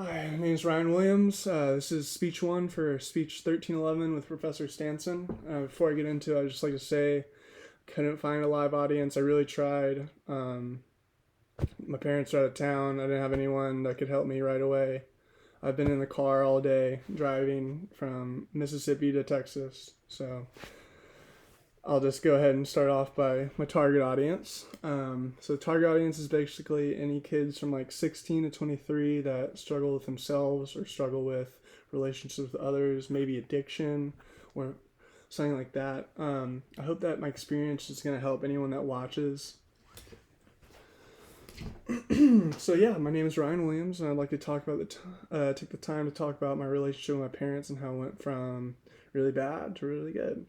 Hi, my name is Ryan Williams. This is speech one for speech 1311 with Professor Stanson. Before I get into it, I'd just like to say couldn't find a live audience. I really tried. My parents are out of town. I didn't have anyone that could help me right away. I've been in the car all day driving from Mississippi to Texas. So I'll just go ahead and start off by my target audience. So the target audience is basically any kids from like 16 to 23 that struggle with themselves or struggle with relationships with others, maybe addiction or something like that. I hope that my experience is going to help anyone that watches. So yeah, my name is Ryan Williams, and I'd like to talk about take the time to talk about my relationship with my parents and how it went from really bad to really good.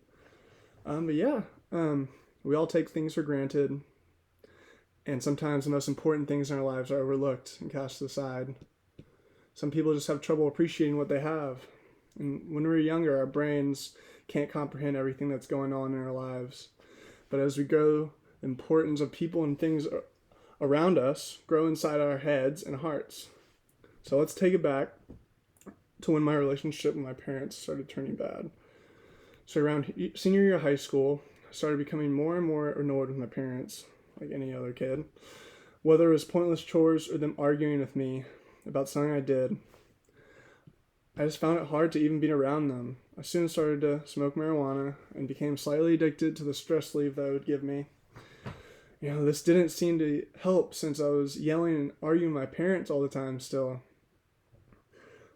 We all take things for granted, and sometimes the most important things in our lives are overlooked and cast aside. Some people just have trouble appreciating what they have. And when we're younger, our brains can't comprehend everything that's going on in our lives. But as we grow, the importance of people and things around us grow inside our heads and hearts. So let's take it back to when my relationship with my parents started turning bad. So around senior year of high school, I started becoming more and more annoyed with my parents, like any other kid. Whether it was pointless chores or them arguing with me about something I did, I just found it hard to even be around them. I soon started to smoke marijuana and became slightly addicted to the stress relief that it would give me. This didn't seem to help since I was yelling and arguing with my parents all the time still.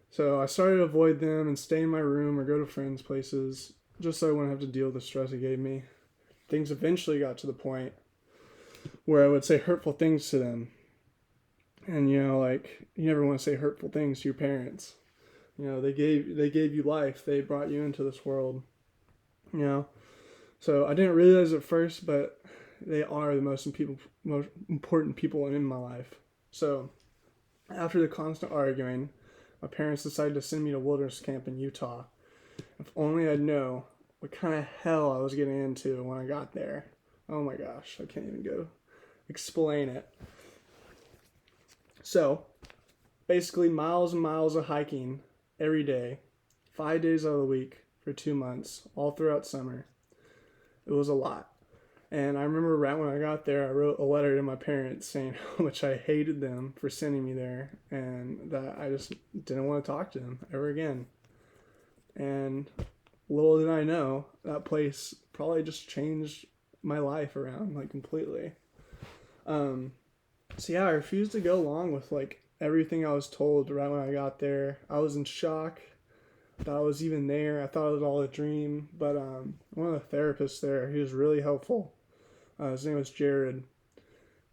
So I started to avoid them and stay in my room or go to friends' places, just so I wouldn't have to deal with the stress it gave me. Things eventually got to the point where I would say hurtful things to them. And you never want to say hurtful things to your parents. They gave you life. They brought you into this world. So I didn't realize at first, but they are the most important people in my life. So after the constant arguing, my parents decided to send me to wilderness camp in Utah. If only I'd know what kind of hell I was getting into when I got there. Oh my gosh, I can't even go explain it. So, basically miles and miles of hiking every day, 5 days out of the week for 2 months, all throughout summer. It was a lot. And I remember right when I got there, I wrote a letter to my parents saying how much I hated them for sending me there and that I just didn't want to talk to them ever again. And little did I know, that place probably just changed my life around, completely. I refused to go along with, everything I was told right when I got there. I was in shock that I was even there. I thought it was all a dream. But one of the therapists there, he was really helpful. His name was Jared.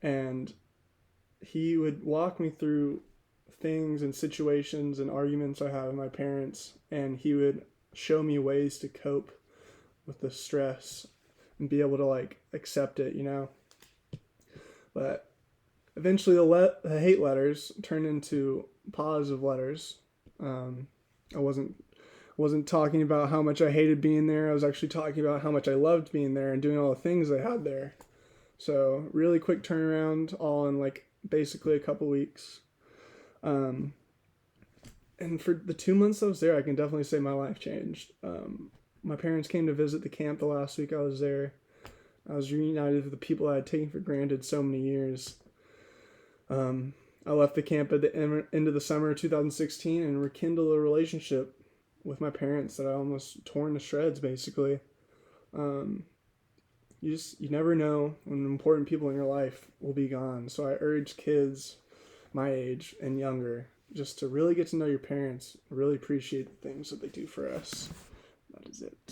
And he would walk me through things and situations and arguments I had with my parents, and he would show me ways to cope with the stress and be able to accept it, But eventually the hate letters turned into positive letters. I wasn't talking about how much I hated being there. I was actually talking about how much I loved being there and doing all the things I had there. So really quick turnaround, all in basically a couple weeks. And for the 2 months I was there, I can definitely say my life changed. My parents came to visit the camp the last week I was there. I was reunited with the people I had taken for granted so many years. I left the camp at the end of the summer of 2016 and rekindled a relationship with my parents that I almost torn to shreds, basically. You never know when important people in your life will be gone. So I urge kids my age and younger just to really get to know your parents, really appreciate the things that they do for us. That is it.